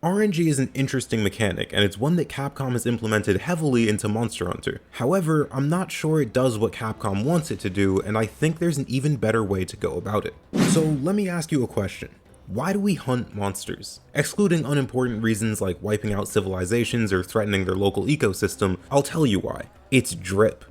RNG is an interesting mechanic, and it's one that Capcom has implemented heavily into Monster Hunter. However, I'm not sure it does what Capcom wants it to do, and I think there's an even better way to go about it. So let me ask you a question. Why do we hunt monsters? Excluding unimportant reasons like wiping out civilizations or threatening their local ecosystem, I'll tell you why. It's drip.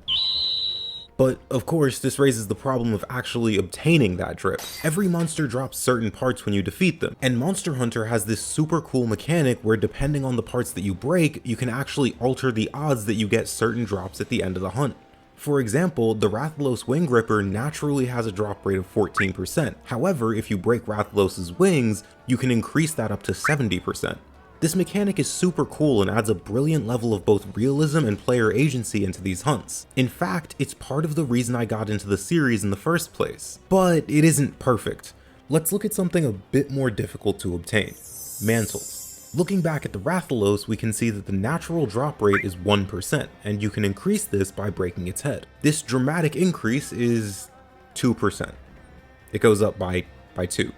But, of course, this raises the problem of actually obtaining that drip. Every monster drops certain parts when you defeat them, and Monster Hunter has this super cool mechanic where depending on the parts that you break, you can actually alter the odds that you get certain drops at the end of the hunt. For example, the Rathalos Wing Gripper naturally has a drop rate of 14%. However, if you break Rathalos' wings, you can increase that up to 70%. This mechanic is super cool and adds a brilliant level of both realism and player agency into these hunts. In fact, it's part of the reason I got into the series in the first place. But it isn't perfect. Let's look at something a bit more difficult to obtain. Mantles. Looking back at the Rathalos, we can see that the natural drop rate is 1%, and you can increase this by breaking its head. This dramatic increase is 2%. It goes up by 2.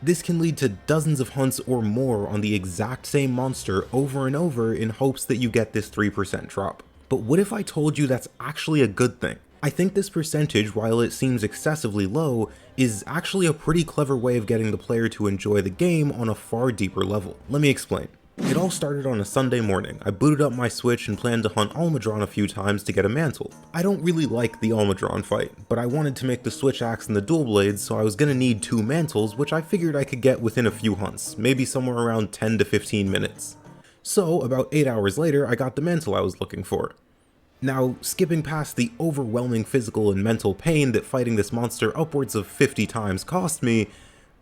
This can lead to dozens of hunts or more on the exact same monster over and over in hopes that you get this 3% drop. But what if I told you that's actually a good thing? I think this percentage, while it seems excessively low, is actually a pretty clever way of getting the player to enjoy the game on a far deeper level. Let me explain. It all started on a Sunday morning. I booted up my Switch and planned to hunt Almudron a few times to get a mantle. I don't really like the Almudron fight, but I wanted to make the Switch Axe and the dual blades, so I was gonna need 2 mantles, which I figured I could get within a few hunts, maybe somewhere around 10 to 15 minutes. So, about 8 hours later, I got the mantle I was looking for. Now, skipping past the overwhelming physical and mental pain that fighting this monster upwards of 50 times cost me,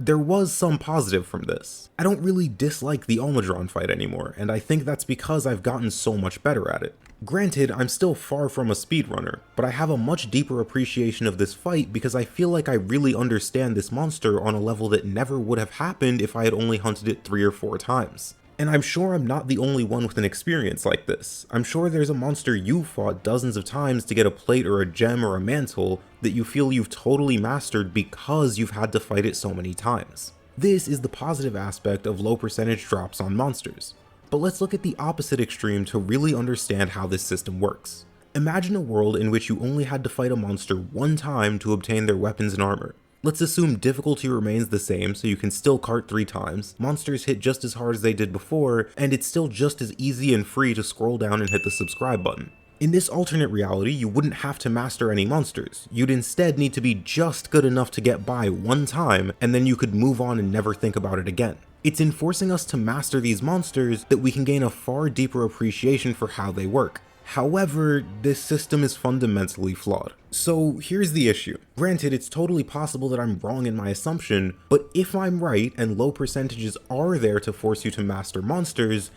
there was some positive from this. I don't really dislike the Almudron fight anymore, and I think that's because I've gotten so much better at it. Granted, I'm still far from a speedrunner, but I have a much deeper appreciation of this fight because I feel like I really understand this monster on a level that never would have happened if I had only hunted it 3 or 4 times. And I'm sure I'm not the only one with an experience like this. I'm sure there's a monster you fought dozens of times to get a plate or a gem or a mantle that you feel you've totally mastered because you've had to fight it so many times. This is the positive aspect of low percentage drops on monsters. But let's look at the opposite extreme to really understand how this system works. Imagine a world in which you only had to fight a monster 1 time to obtain their weapons and armor. Let's assume difficulty remains the same, so you can still cart 3 times, monsters hit just as hard as they did before, and it's still just as easy and free to scroll down and hit the subscribe button. In this alternate reality, you wouldn't have to master any monsters. You'd instead need to be just good enough to get by 1 time, and then you could move on and never think about it again. It's in forcing us to master these monsters that we can gain a far deeper appreciation for how they work. However, this system is fundamentally flawed. So here's the issue. Granted, it's totally possible that I'm wrong in my assumption, but if I'm right and low percentages are there to force you to master monsters,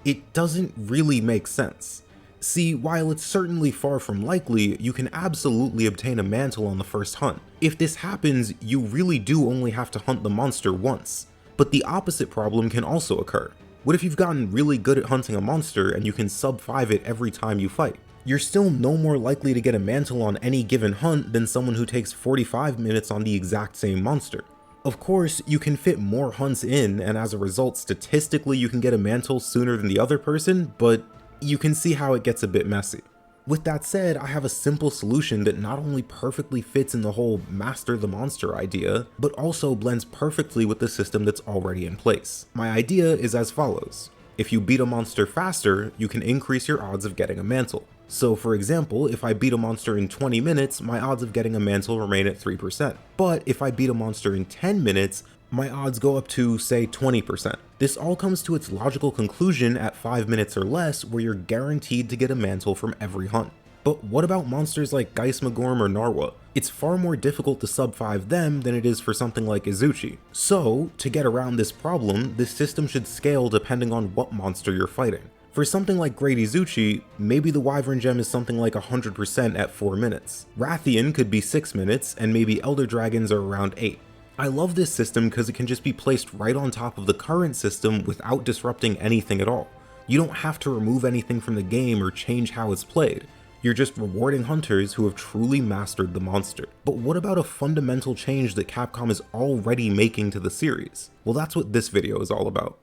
it doesn't really make sense. See, while it's certainly far from likely, you can absolutely obtain a mantle on the first hunt. If this happens, you really do only have to hunt the monster once. But the opposite problem can also occur. What if you've gotten really good at hunting a monster and you can sub 5 it every time you fight? You're still no more likely to get a mantle on any given hunt than someone who takes 45 minutes on the exact same monster. Of course, you can fit more hunts in, and as a result, statistically you can get a mantle sooner than the other person, but you can see how it gets a bit messy. With that said, I have a simple solution that not only perfectly fits in the whole master the monster idea, but also blends perfectly with the system that's already in place. My idea is as follows. If you beat a monster faster, you can increase your odds of getting a mantle. So for example, if I beat a monster in 20 minutes, my odds of getting a mantle remain at 3%. But if I beat a monster in 10 minutes, my odds go up to, say, 20%. This all comes to its logical conclusion at 5 minutes or less, where you're guaranteed to get a mantle from every hunt. But what about monsters like Geismagorm or Narwa? It's far more difficult to sub 5 them than it is for something like Izuchi. So, to get around this problem, this system should scale depending on what monster you're fighting. For something like Great Izuchi, maybe the Wyvern Gem is something like 100% at 4 minutes. Rathian could be 6 minutes, and maybe Elder Dragons are around 8. I love this system because it can just be placed right on top of the current system without disrupting anything at all. You don't have to remove anything from the game or change how it's played. You're just rewarding hunters who have truly mastered the monster. But what about a fundamental change that Capcom is already making to the series? Well, that's what this video is all about.